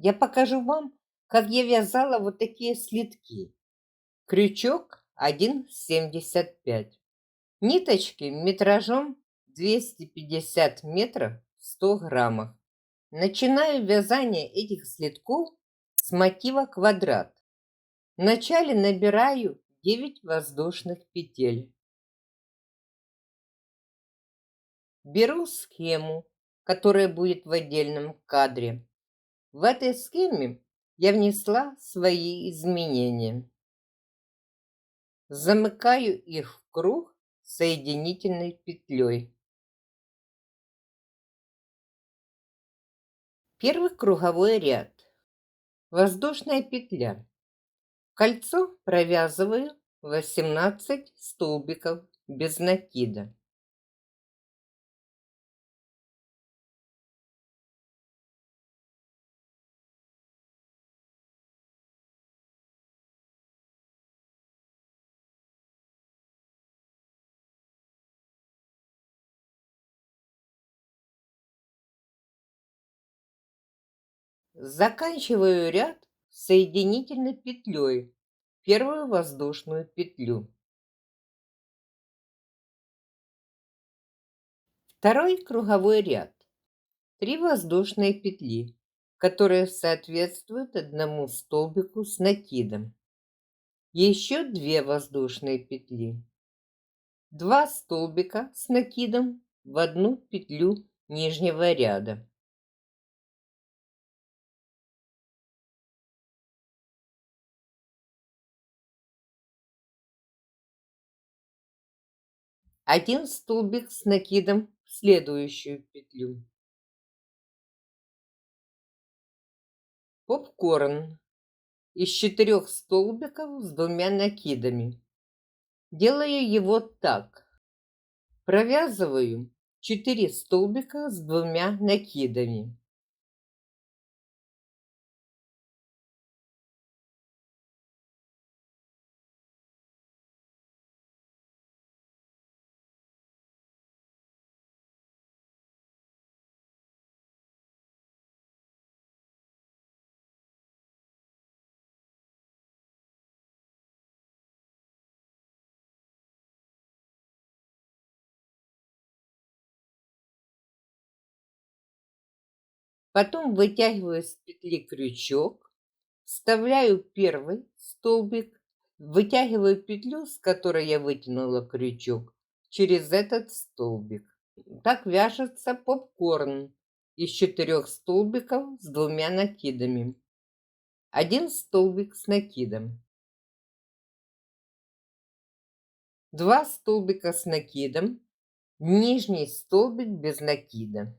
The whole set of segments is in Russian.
я покажу вам, как я вязала вот такие слитки. Крючок 1,75. Ниточки метражом 250 метров в 100 граммах. Начинаю вязание этих слитков с мотива квадрат. Вначале набираю 9 воздушных петель. Беру схему, которая будет в отдельном кадре. В этой схеме я внесла свои изменения. Замыкаю их в круг соединительной петлей. Первый круговой ряд. Воздушная петля. Кольцо провязываю 18 столбиков без накида. Заканчиваю ряд соединительной петлей, первую воздушную петлю. Второй круговой ряд. 3 воздушные петли, которые соответствуют одному столбику с накидом. Еще 2 воздушные петли. 2 столбика с накидом в одну петлю нижнего ряда. Один столбик с накидом в следующую петлю. Попкорн из 4 столбиков с 2 накидами. Делаю его так. Провязываю 4 столбика с 2 накидами. Потом вытягиваю с петли крючок, вставляю первый столбик, вытягиваю петлю, с которой я вытянула крючок, через этот столбик. Так вяжется попкорн из 4 столбиков с 2 накидами. Один столбик с накидом. 2 столбика с накидом, нижний столбик без накида.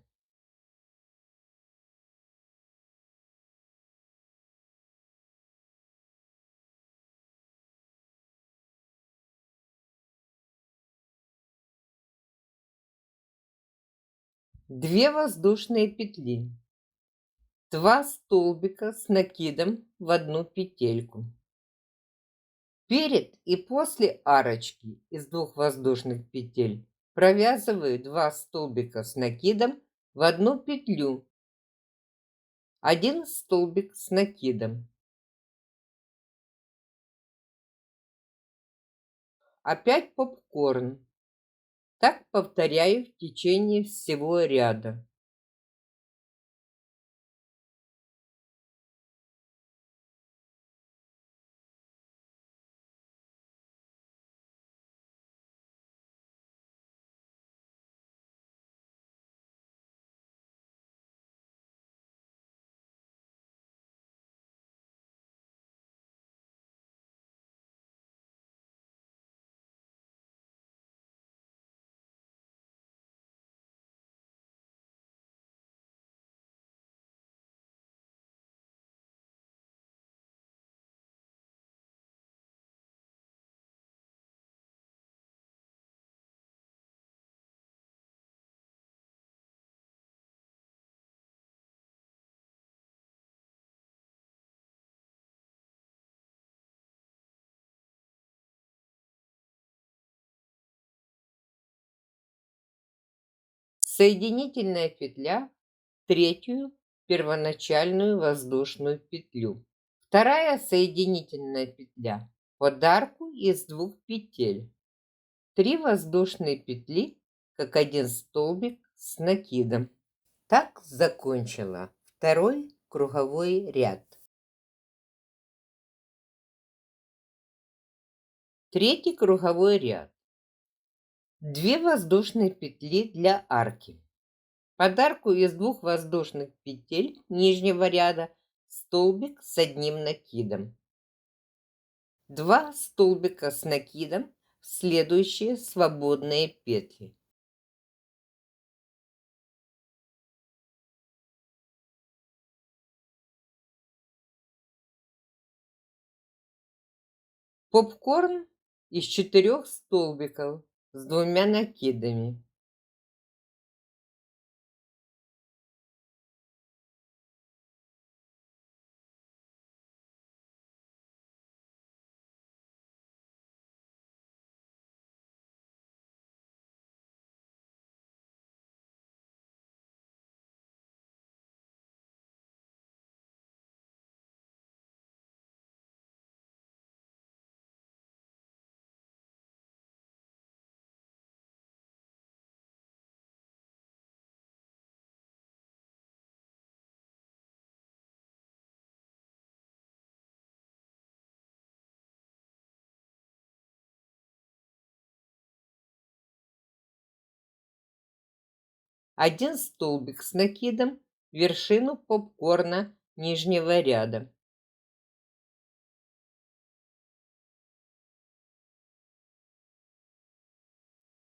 Две воздушные петли. 2 столбика с накидом в одну петельку. Перед и после арочки из 2 воздушных петель провязываю 2 столбика с накидом в одну петлю. Один столбик с накидом. Опять попкорн. Так повторяю в течение всего ряда. Соединительная петля в третью первоначальную воздушную петлю. Вторая соединительная петля под арку из 2 петель. 3 воздушные петли, как один столбик с накидом. Так закончила второй круговой ряд. Третий круговой ряд. 2 воздушные петли для арки. Под арку из 2 воздушных петель нижнего ряда столбик с одним накидом. 2 столбика с накидом в следующие свободные петли. Попкорн из 4 столбиков с 2 накидами. Один столбик с накидом в вершину попкорна нижнего ряда.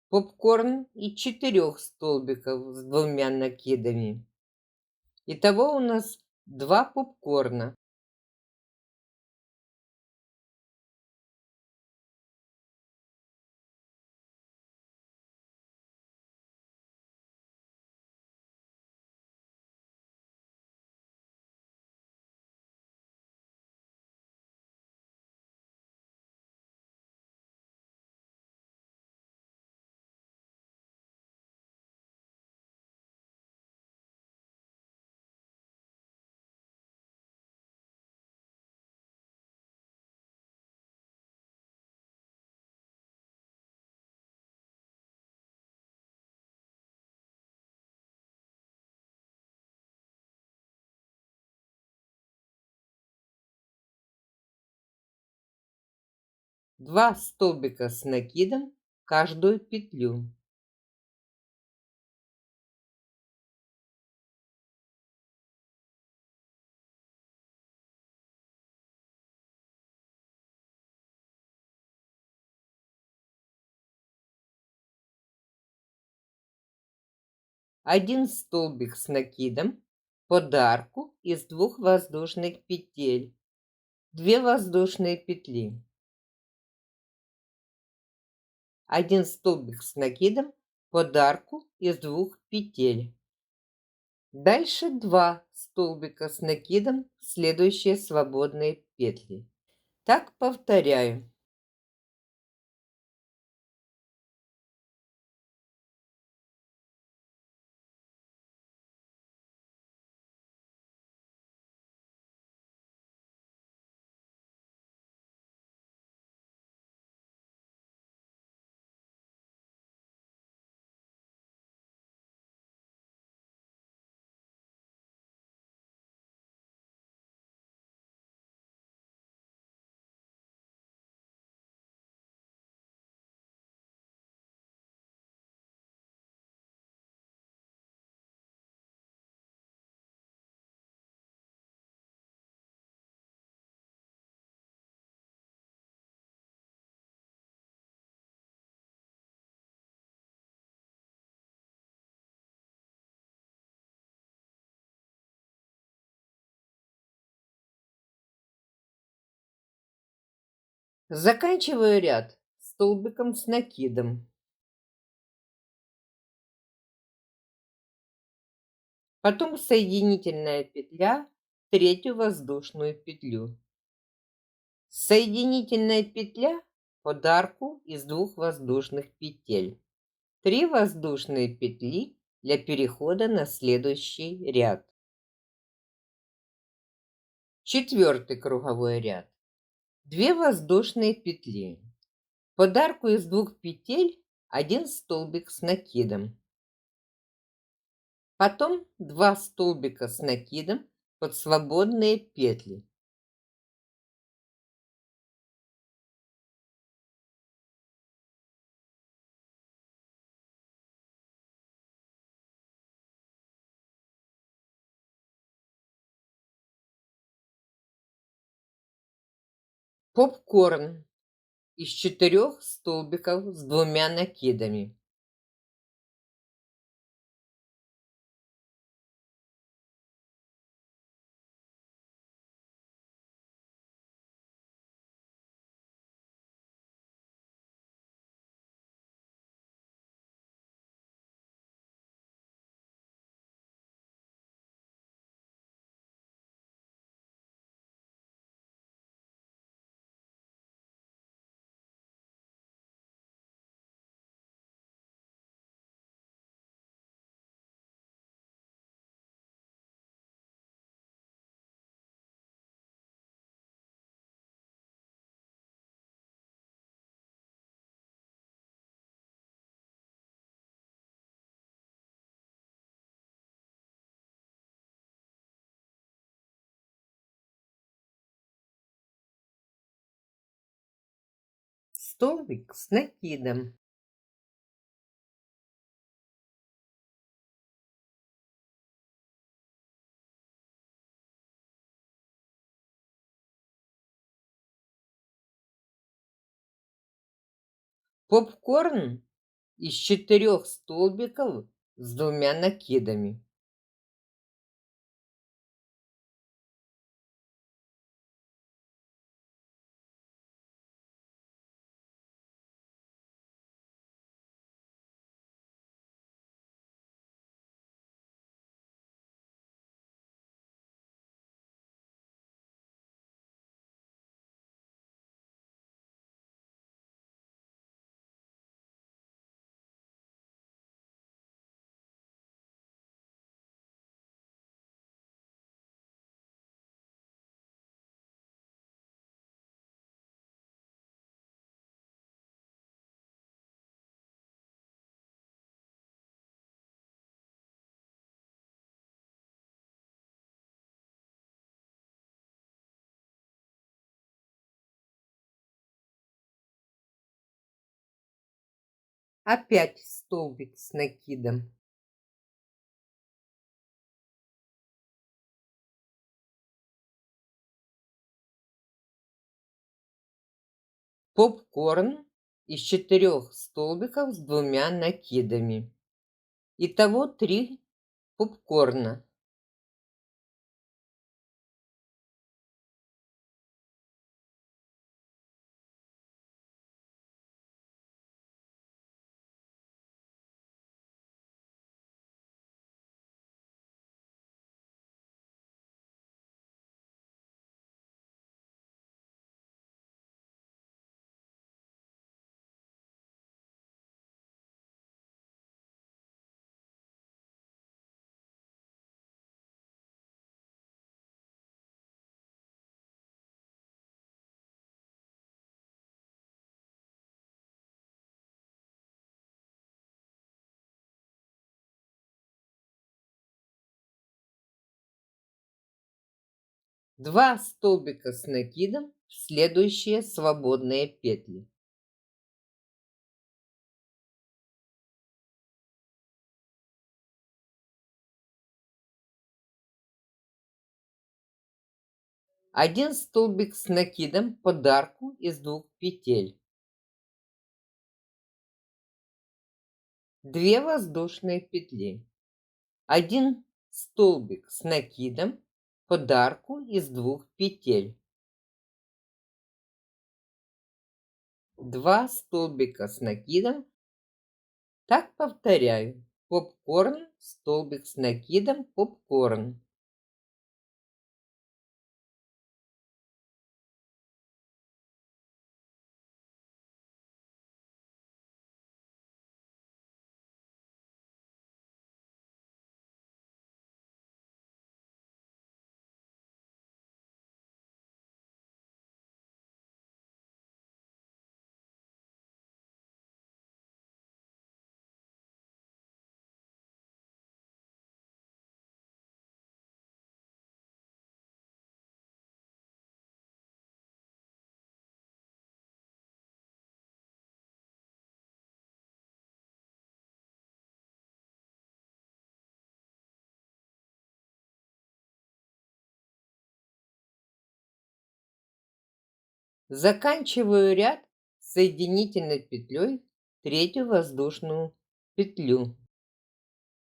Попкорн из 4 столбиков с 2 накидами. Итого у нас 2 попкорна. Два столбика с накидом в каждую петлю. Один столбик с накидом под арку из 2 воздушных петель. 2 воздушные петли. Один столбик с накидом под арку из 2 петель. Дальше 2 столбика с накидом в следующие свободные петли. Так повторяю. Заканчиваю ряд столбиком с накидом. Потом соединительная петля в третью воздушную петлю. Соединительная петля под арку из 2 воздушных петель. 3 воздушные петли для перехода на следующий ряд. Четвертый круговой ряд. 2 воздушные петли. Под арку из 2 петель 1 столбик с накидом. Потом 2 столбика с накидом под свободные петли. Попкорн из 4 столбиков с 2 накидами. Столбик с накидом. Попкорн из 4 столбиков с 2 накидами. Опять столбик с накидом. Попкорн из 4 столбиков с 2 накидами. Итого 3 попкорна. Два столбика с накидом в следующие свободные петли. Один столбик с накидом под арку из 2 петель. 2 воздушные петли. Один столбик с накидом под арку из 2 петель. 2 столбика с накидом. Так повторяю. Попкорн, столбик с накидом, попкорн. Заканчиваю ряд соединительной петлей третью воздушную петлю.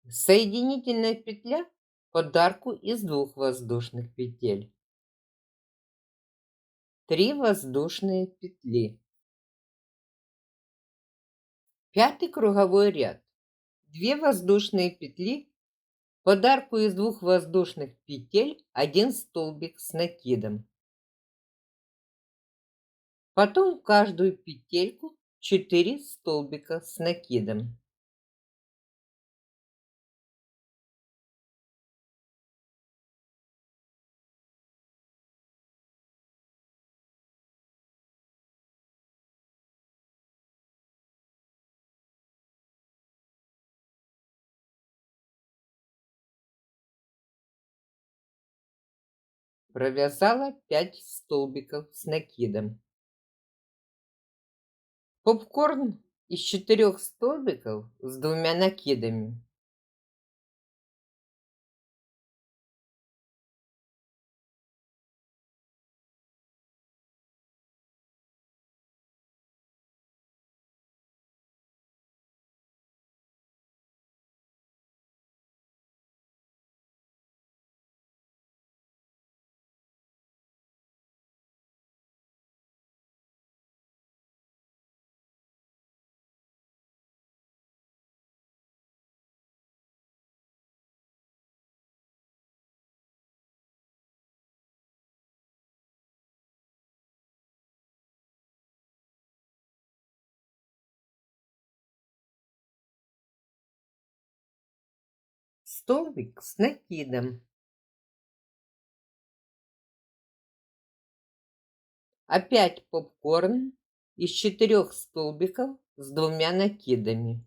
Соединительная петля подарку из двух воздушных петель. 3 воздушные петли. Пятый круговой ряд. 2 воздушные петли, подарку из двух воздушных петель 1 столбик с накидом. Потом в каждую петельку 4 столбика с накидом. Провязала 5 столбиков с накидом. Попкорн из 4 столбиков с 2 накидами. Столбик с накидом. Опять попкорн из 4 столбиков с 2 накидами.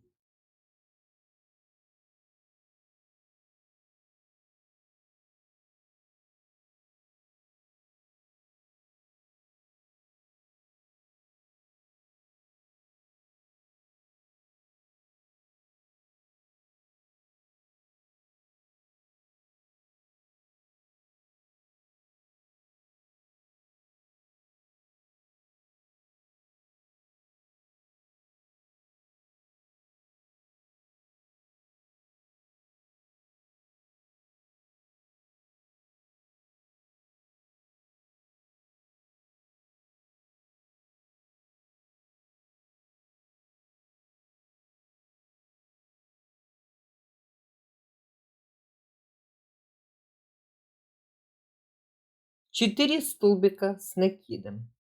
Четыре столбика с накидом.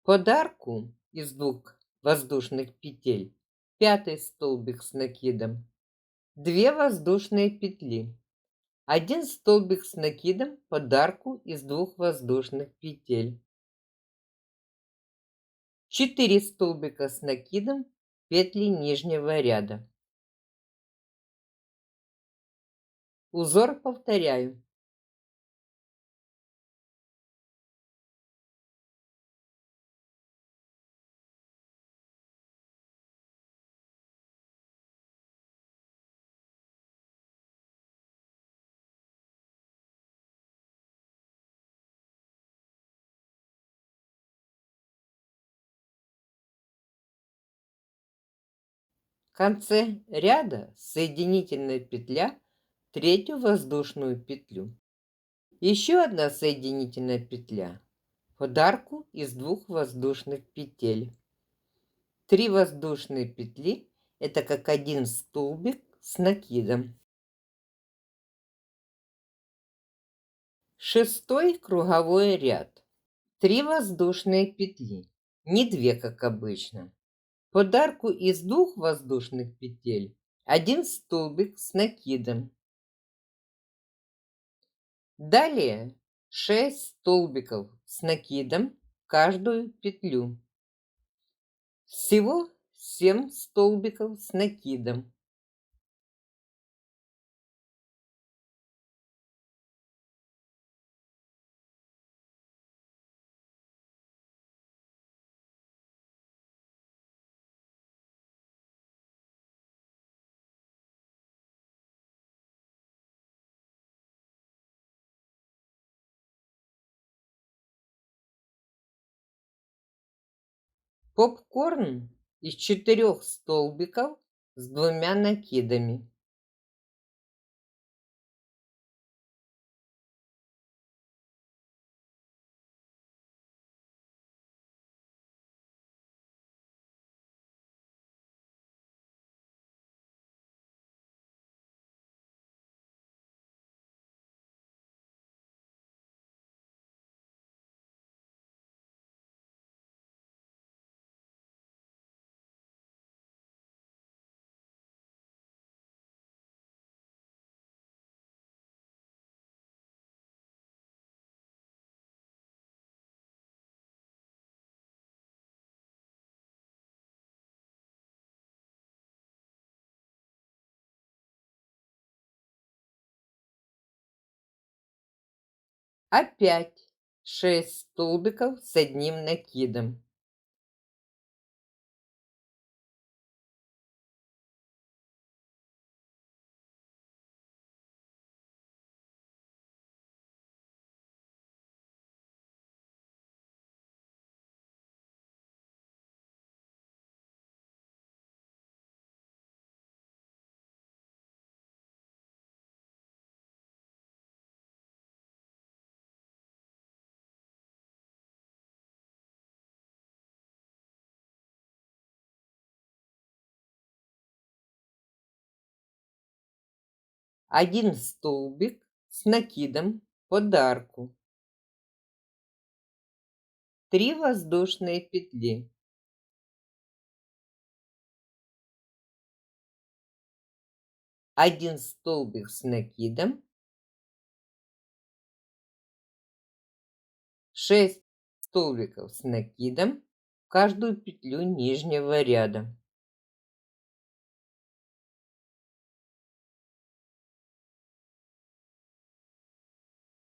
Подарку из 2 воздушных петель 5 столбик с накидом, 2 воздушные петли, 1 столбик с накидом подарку из 2 воздушных петель, 4 столбика с накидом петли нижнего ряда. Узор повторяю. В конце ряда соединительная петля, третью воздушную петлю. Еще одна соединительная петля, подарку из 2 воздушных петель. 3 воздушные петли это как 1 столбик с накидом. Шестой круговой ряд. 3 воздушные петли, не 2, как обычно. Подарку из 2 воздушных петель 1 столбик с накидом. Далее 6 столбиков с накидом в каждую петлю. Всего 7 столбиков с накидом. Попкорн из 4 столбиков с 2 накидами. Опять 6 столбиков с 1 накидом. Один столбик с накидом под арку. 3 воздушные петли. 1 столбик с накидом. 6 столбиков с накидом в каждую петлю нижнего ряда.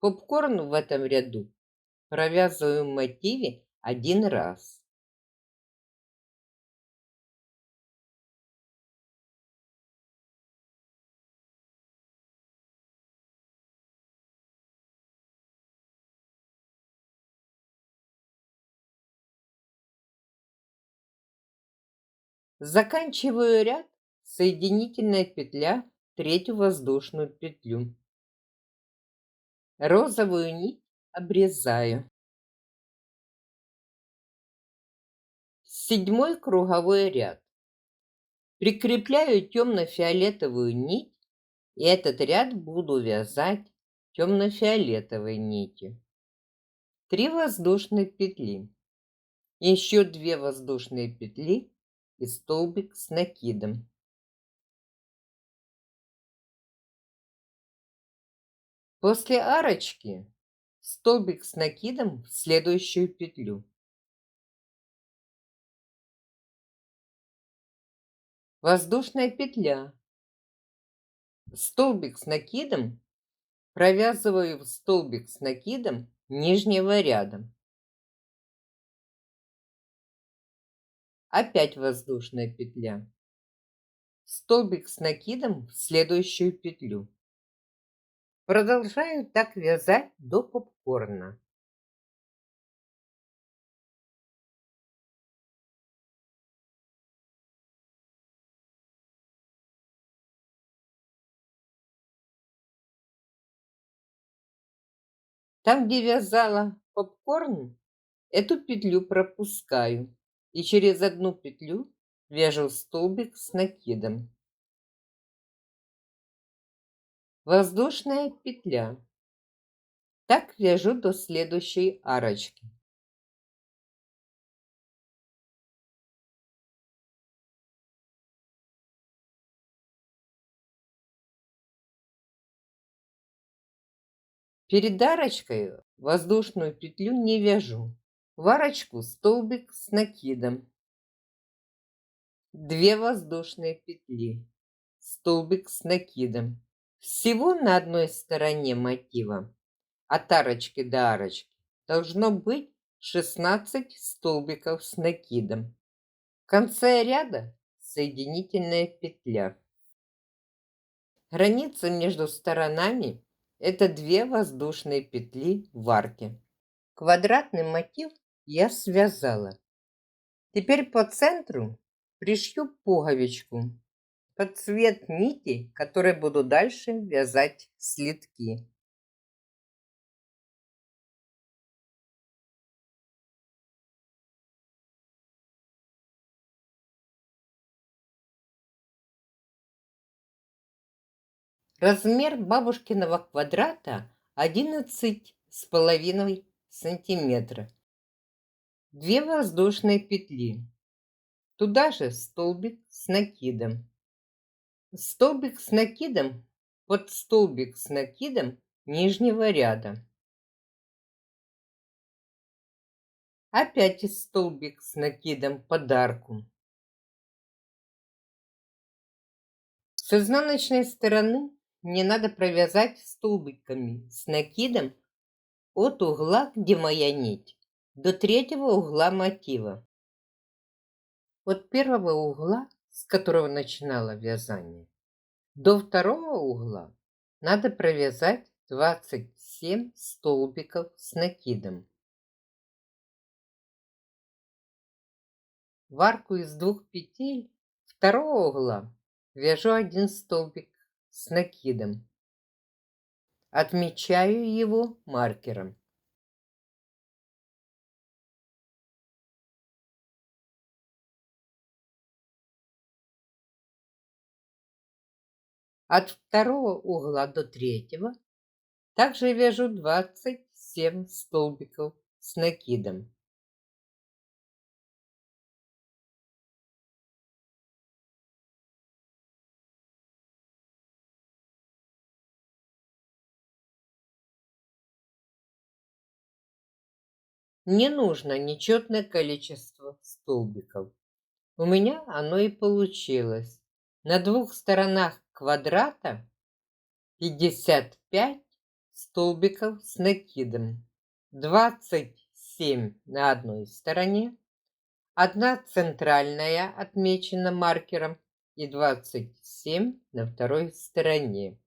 Попкорн в этом ряду провязываю в мотиве 1 раз. Заканчиваю ряд соединительная петля в 3 воздушную петлю. Розовую нить обрезаю. 7 круговой ряд. Прикрепляю темно-фиолетовую нить, и этот ряд буду вязать темно-фиолетовой нитью. 3 воздушные петли. Еще 2 воздушные петли и столбик с накидом. После арочки столбик с накидом в следующую петлю. Воздушная петля. Столбик с накидом, провязываю в столбик с накидом нижнего ряда. Опять воздушная петля. Столбик с накидом в следующую петлю. Продолжаю так вязать до попкорна. Там, где вязала попкорн, эту петлю пропускаю и через одну петлю вяжу столбик с накидом. Воздушная петля. Так вяжу до следующей арочки. Перед арочкой воздушную петлю не вяжу. В арочку столбик с накидом. 2 воздушные петли, столбик с накидом. Всего на одной стороне мотива от арочки до арочки должно быть 16 столбиков с накидом. В конце ряда соединительная петля. Граница между сторонами — это 2 воздушные петли в арке. Квадратный мотив я связала. Теперь по центру пришью пуговичку под цвет нити, которой буду дальше вязать слитки. Размер бабушкиного квадрата 11,5 сантиметра. 2 воздушные петли. Туда же столбик с накидом. Столбик с накидом под столбик с накидом нижнего ряда. Опять столбик с накидом под арку. С изнаночной стороны мне надо провязать столбиками с накидом от угла, где моя нить, до третьего угла мотива. От первого угла, с которого начинала вязание, до второго угла надо провязать 27 столбиков с накидом. В арку из 2 петель второго угла вяжу 1 столбик с накидом. Отмечаю его маркером. От второго угла до третьего также вяжу 27 столбиков с накидом. Не нужно нечетное количество столбиков. У меня оно и получилось. На 2 сторонах квадрата 55 столбиков с накидом, 27 на одной стороне, одна центральная отмечена маркером и 27 на второй стороне.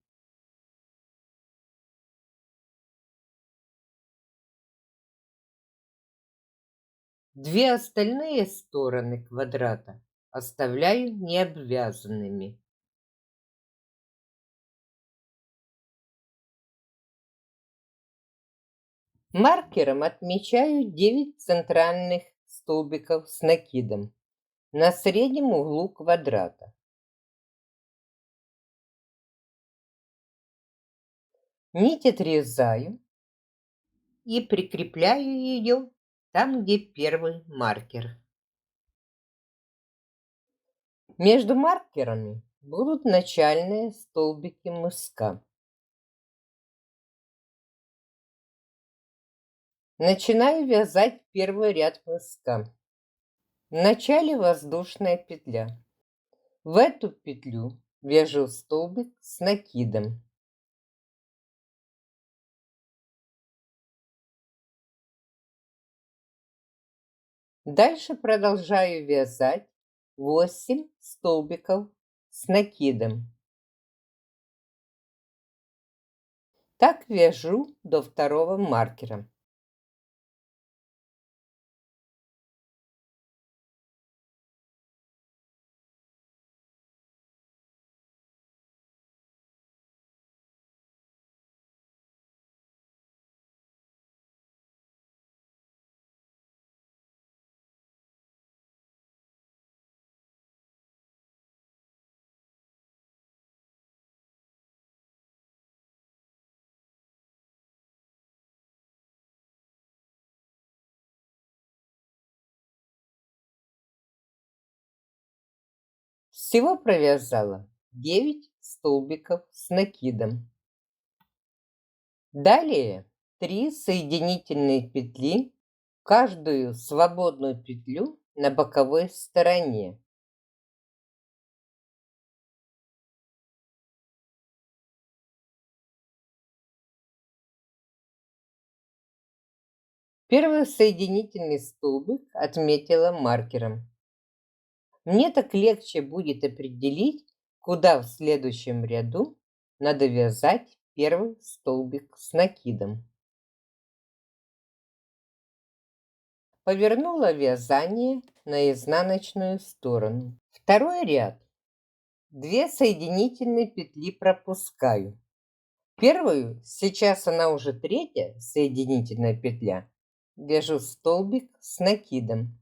Две остальные стороны квадрата оставляю необвязанными. Маркером отмечаю 9 центральных столбиков с накидом на среднем углу квадрата. Нить отрезаю и прикрепляю ее там, где первый маркер. Между маркерами будут начальные столбики мыска. Начинаю вязать первый ряд мыска. В начале воздушная петля. В эту петлю вяжу столбик с накидом. Дальше продолжаю вязать 8 столбиков с накидом. Так вяжу до второго маркера. Всего провязала 9 столбиков с накидом. Далее 3 соединительные петли, каждую свободную петлю на боковой стороне. Первый соединительный столбик отметила маркером. Мне так легче будет определить, куда в следующем ряду надо вязать первый столбик с накидом. Повернула вязание на изнаночную сторону. Второй ряд. 2 соединительные петли пропускаю. Первую, сейчас она уже третья соединительная петля, вяжу столбик с накидом.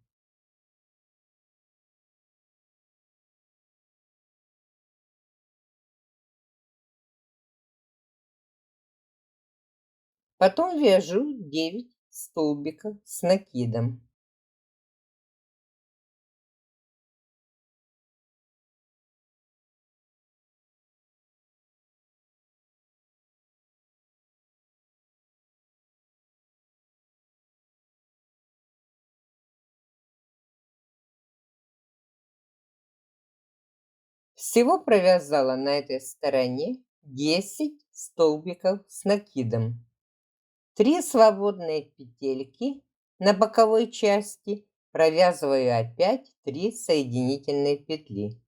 Потом вяжу 9 столбиков с накидом. Всего провязала на этой стороне 10 столбиков с накидом. 3 свободные петельки на боковой части провязываю опять 3 соединительные петли.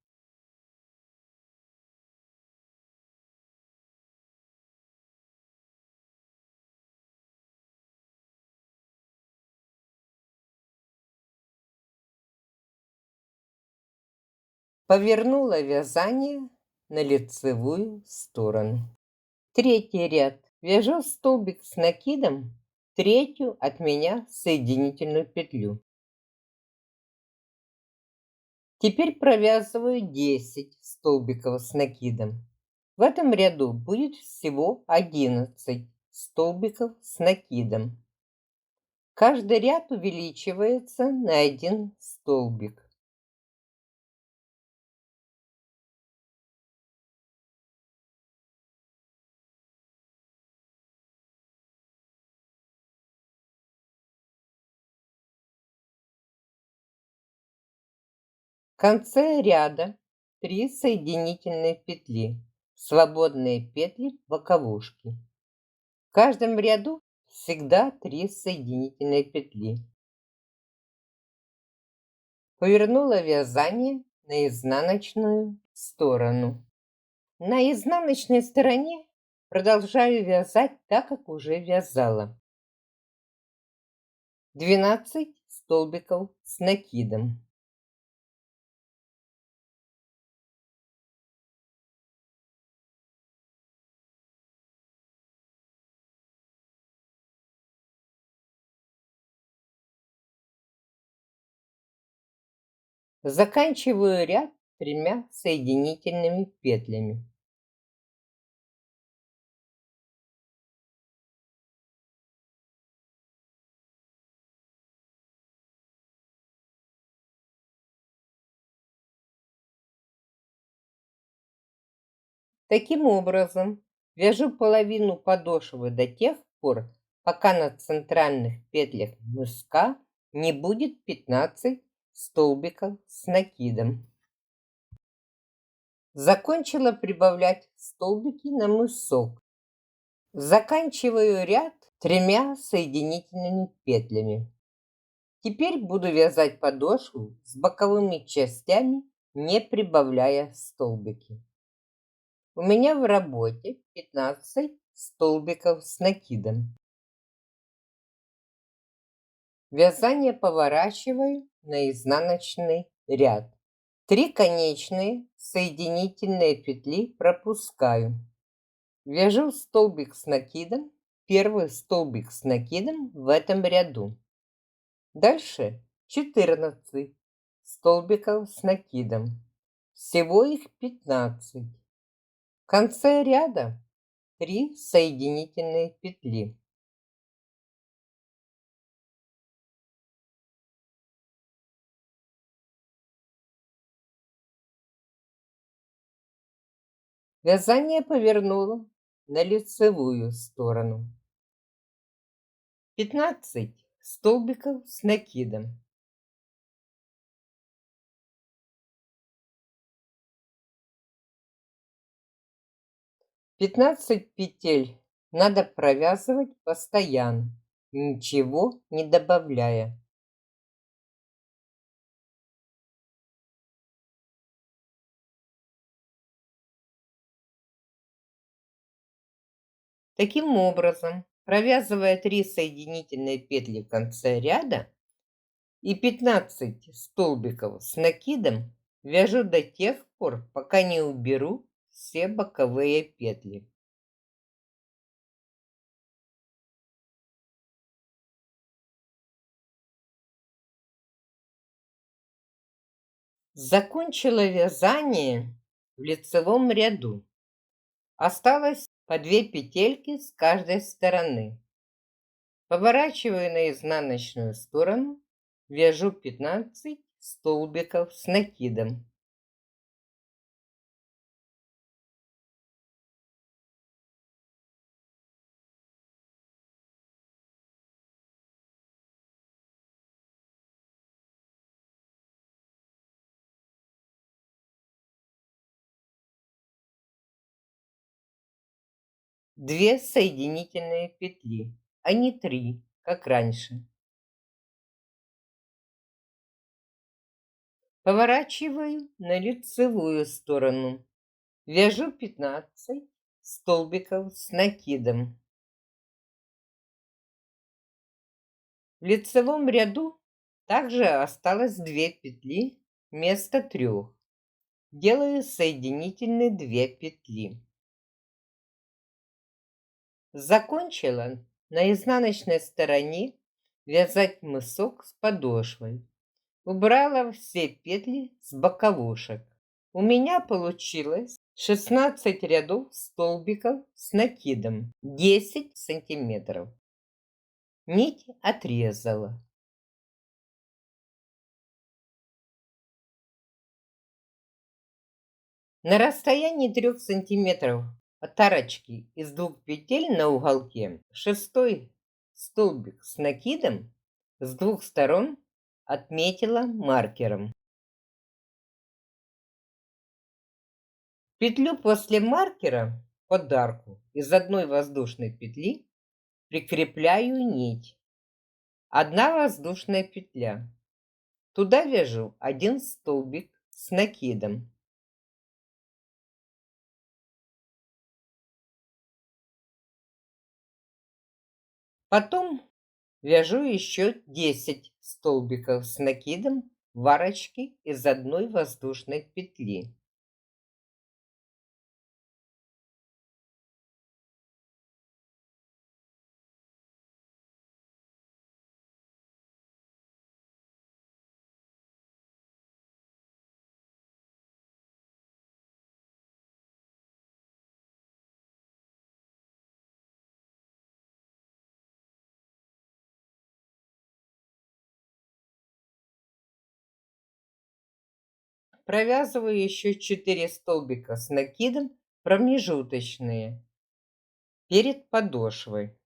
Повернула вязание на лицевую сторону. Третий ряд. Вяжу столбик с накидом, третью от меня соединительную петлю. Теперь провязываю 10 столбиков с накидом. В этом ряду будет всего 11 столбиков с накидом. Каждый ряд увеличивается на 1 столбик. В конце ряда 3 соединительные петли, свободные петли боковушки. В каждом ряду всегда 3 соединительные петли. Повернула вязание на изнаночную сторону. На изнаночной стороне продолжаю вязать так, как уже вязала. 12 столбиков с накидом. Заканчиваю ряд 3 соединительными петлями. Таким образом, вяжу половину подошвы до тех пор, пока на центральных петлях мыска не будет 15 столбиков с накидом. Закончила прибавлять столбики на мысок. Заканчиваю ряд 3 соединительными петлями. Теперь буду вязать подошву с боковыми частями, не прибавляя столбики. У меня в работе 15 столбиков с накидом. Вязание поворачиваю на изнаночный ряд. 3 конечные соединительные петли пропускаю. Вяжу столбик с накидом, первый столбик с накидом в этом ряду. Дальше 14 столбиков с накидом. Всего их 15. В конце ряда 3 соединительные петли. Вязание повернула на лицевую сторону. 15 столбиков с накидом. 15 петель надо провязывать постоянно, ничего не добавляя. Таким образом, провязывая 3 соединительные петли в конце ряда и 15 столбиков с накидом, вяжу до тех пор, пока не уберу все боковые петли. Закончила вязание в лицевом ряду. Осталось по 2 петельки с каждой стороны. Поворачиваю на изнаночную сторону, вяжу 15 столбиков с накидом. Две соединительные петли, а не 3, как раньше. Поворачиваю на лицевую сторону. Вяжу 15 столбиков с накидом. В лицевом ряду также осталось 2 петли вместо 3. Делаю соединительные 2 петли. Закончила на изнаночной стороне вязать мысок с подошвой. Убрала все петли с боковушек. У меня получилось 16 рядов столбиков с накидом 10 сантиметров. Нить отрезала. На расстоянии 3 сантиметров от арочки из 2 петель на уголке шестой столбик с накидом с 2 сторон отметила маркером. Петлю после маркера под арку из одной воздушной петли прикрепляю нить. Одна воздушная петля. Туда вяжу 1 столбик с накидом. Потом вяжу еще 10 столбиков с накидом в арочке из одной воздушной петли. Провязываю еще 4 столбика с накидом промежуточные перед подошвой.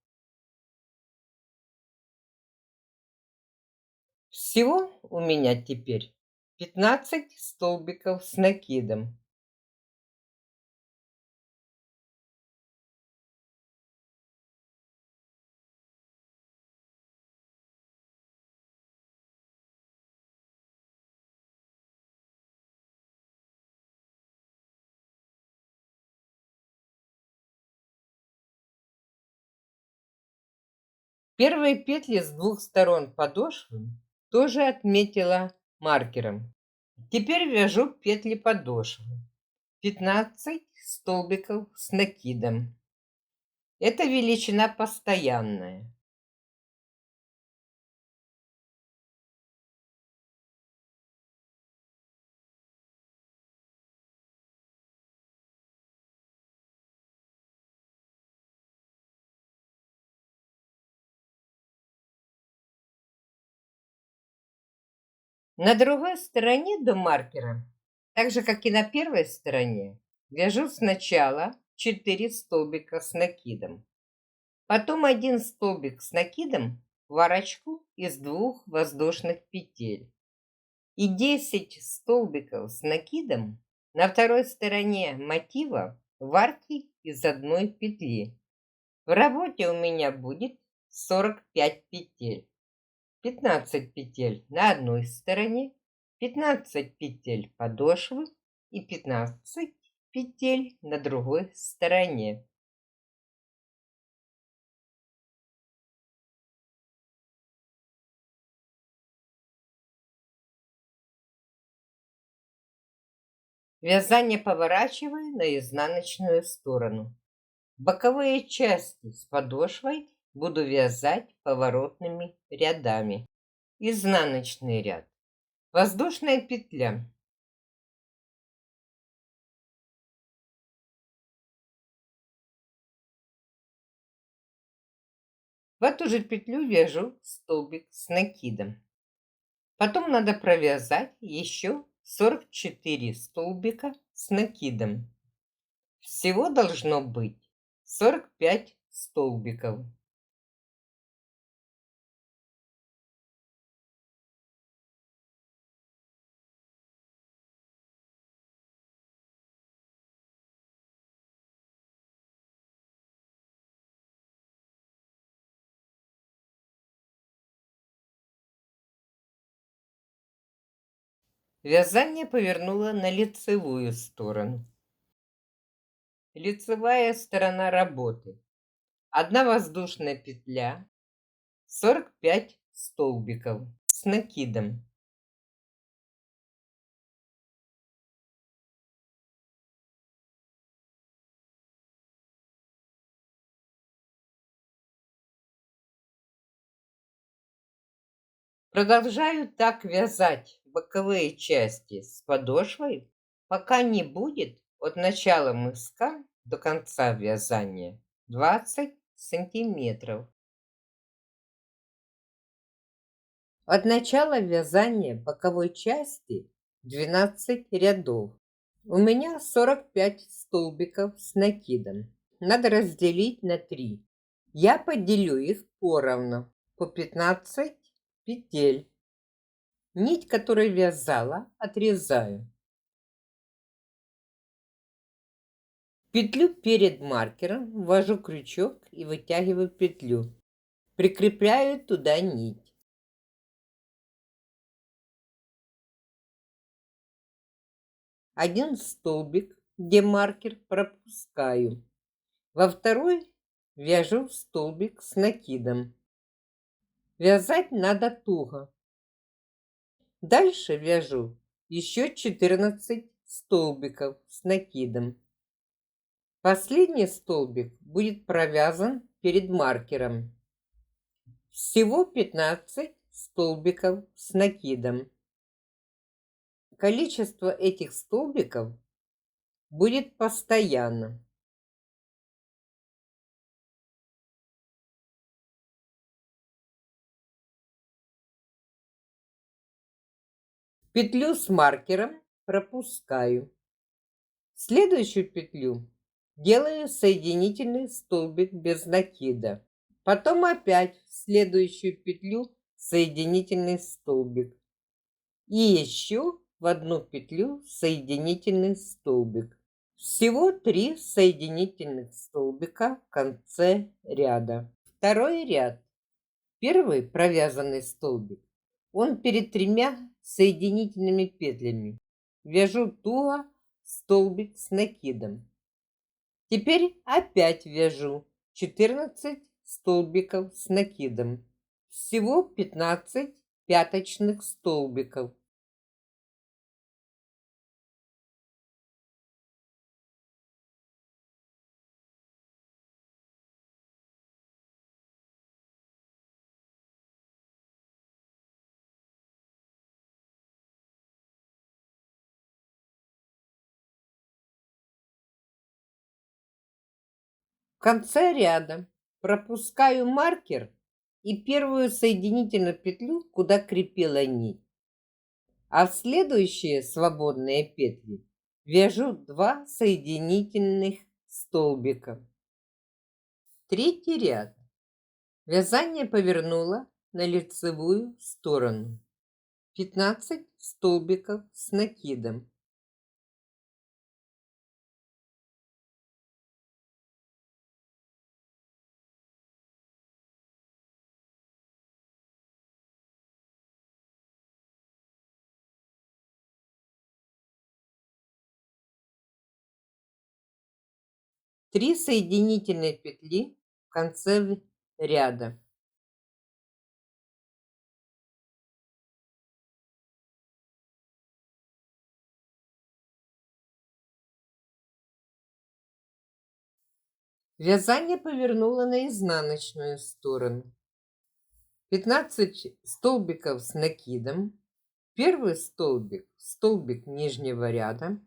Всего у меня теперь 15 столбиков с накидом. Первые петли с 2 сторон подошвы тоже отметила маркером. Теперь вяжу петли подошвы. 15 столбиков с накидом. Это величина постоянная. На другой стороне до маркера, так же как и на первой стороне, вяжу сначала 4 столбика с накидом, потом 1 столбик с накидом в арочку из 2 воздушных петель и 10 столбиков с накидом на второй стороне мотива в арке из одной петли. В работе у меня будет 45 петель. 15 петель на одной стороне, 15 петель подошвы и 15 петель на другой стороне. Вязание поворачиваю на изнаночную сторону. Боковые части с подошвой буду вязать поворотными рядами. Изнаночный ряд. Воздушная петля. В эту же петлю вяжу столбик с накидом. Потом надо провязать еще 44 столбика с накидом. Всего должно быть 45 столбиков. Вязание повернула на лицевую сторону. Лицевая сторона работы. Одна воздушная петля, 45 столбиков с накидом. Продолжаю так вязать боковые части с подошвой, пока не будет от начала мыска до конца вязания 20 сантиметров. От начала вязания боковой части 12 рядов. У меня 45 столбиков с накидом. Надо разделить на 3. Я поделю их поровну, по 15 петель. Нить, которой вязала, отрезаю. В петлю перед маркером ввожу крючок и вытягиваю петлю. Прикрепляю туда нить. Один столбик, где маркер, пропускаю. Во второй вяжу столбик с накидом. Вязать надо туго. Дальше вяжу еще 14 столбиков с накидом. Последний столбик будет провязан перед маркером. Всего 15 столбиков с накидом. Количество этих столбиков будет постоянно. Петлю с маркером пропускаю. Следующую петлю делаю соединительный столбик без накида. Потом опять в следующую петлю соединительный столбик. И еще в одну петлю соединительный столбик. Всего 3 соединительных столбика в конце ряда. Второй ряд. Первый провязанный столбик. Он перед 3 соединительными петлями. Вяжу туго столбик с накидом. Теперь опять вяжу 14 столбиков с накидом. Всего 15 пяточных столбиков. В конце ряда пропускаю маркер и первую соединительную петлю, куда крепила нить. А в следующие свободные петли вяжу 2 соединительных столбика. Третий ряд. Вязание повернула на лицевую сторону. 15 столбиков с накидом. 3 соединительные петли в конце ряда. Вязание повернула на изнаночную сторону. 15 столбиков с накидом. Первый столбик, столбик нижнего ряда.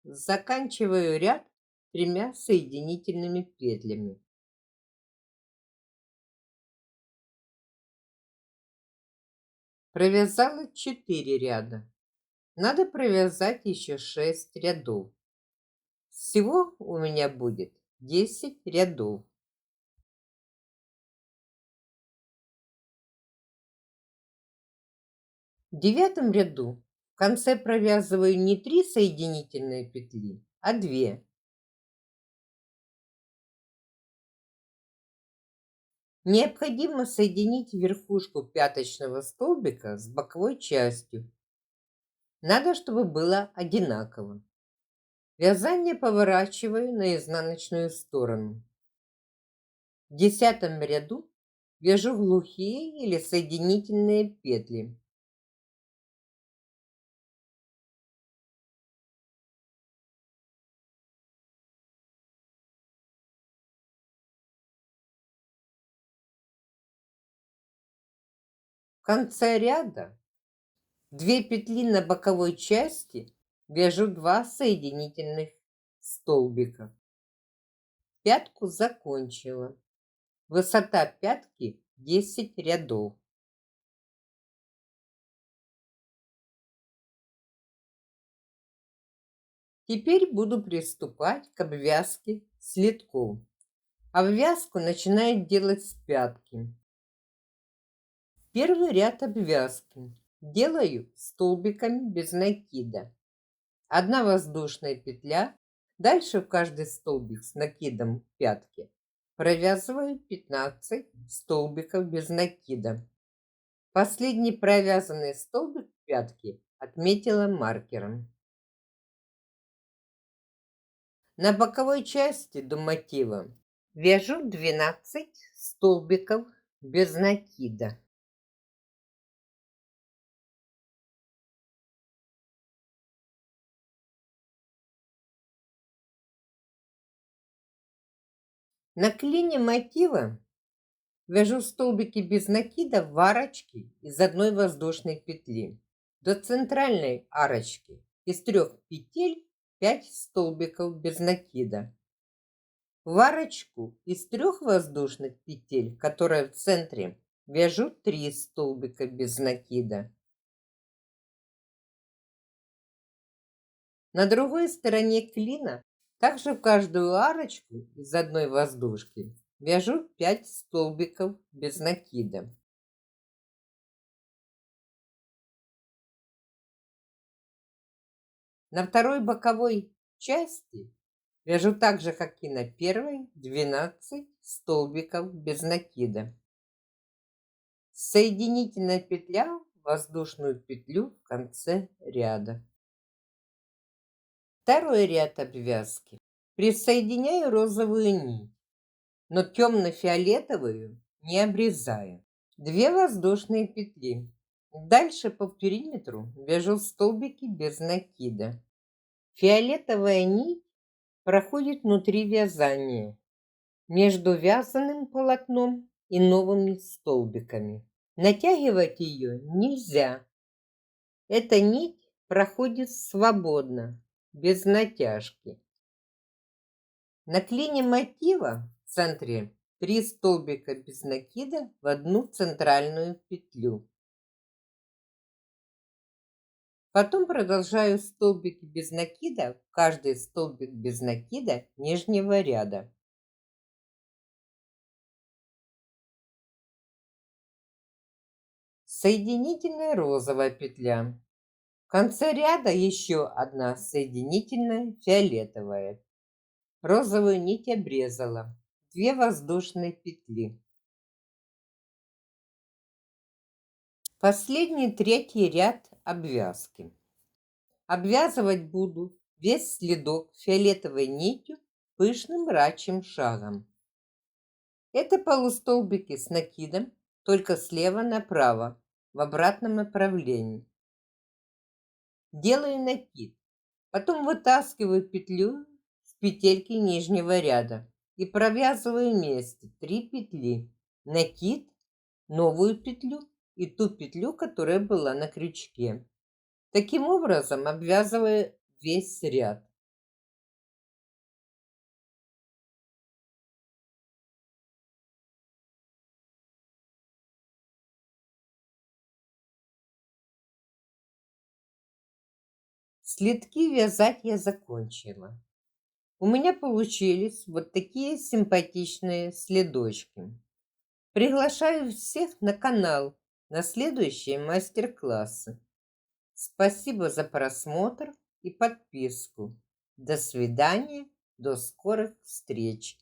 Заканчиваю ряд 3 соединительными петлями. Провязала 4 ряда. Надо провязать еще 6 рядов. Всего у меня будет 10 рядов. В 9 ряду в конце провязываю не 3 соединительные петли, а 2. Необходимо соединить верхушку пяточного столбика с боковой частью. Надо, чтобы было одинаково. Вязание поворачиваю на изнаночную сторону. В 10 ряду вяжу глухие или соединительные петли. В конце ряда 2 петли на боковой части вяжу 2 соединительных столбика. Пятку закончила. Высота пятки 10 рядов. Теперь буду приступать к обвязке слитков. Обвязку начинаю делать с пятки. Первый ряд обвязки делаю столбиками без накида. 1 воздушная петля. Дальше в каждый столбик с накидом пятки провязываю 15 столбиков без накида. Последний провязанный столбик пятки отметила маркером. На боковой части до мотива вяжу 12 столбиков без накида. На клине мотива вяжу столбики без накида в арочки из 1 воздушной петли. До центральной арочки из 3 петель 5 столбиков без накида. В арочку из 3 воздушных петель, которая в центре, вяжу 3 столбика без накида. На другой стороне клина также в каждую арочку из 1 воздушки вяжу 5 столбиков без накида. На второй боковой части вяжу так же, как и на первой, 12 столбиков без накида. Соединительная петля в воздушную петлю в конце ряда. Второй ряд обвязки. Присоединяю розовую нить, но темно-фиолетовую не обрезаю. 2 воздушные петли. Дальше по периметру вяжу столбики без накида. Фиолетовая нить проходит внутри вязания, между вязаным полотном и новыми столбиками. Натягивать ее нельзя. Эта нить проходит свободно, без натяжки. На клине мотива в центре 3 столбика без накида в 1 центральную петлю. Потом продолжаю столбики без накида в каждый столбик без накида нижнего ряда. Соединительная розовая петля. В конце ряда еще 1 соединительная фиолетовая. Розовую нить обрезала. 2 воздушные петли. Последний третий ряд обвязки. Обвязывать буду весь следок фиолетовой нитью пышным рачьим шагом. Это полустолбики с накидом, только слева направо, в обратном направлении. Делаю накид, потом вытаскиваю петлю с петельки нижнего ряда и провязываю вместе 3 петли. Накид, новую петлю и ту петлю, которая была на крючке. Таким образом обвязываю весь ряд. Следки вязать я закончила. У меня получились вот такие симпатичные следочки. Приглашаю всех на канал на следующие мастер-классы. Спасибо за просмотр и подписку. До свидания, до скорых встреч!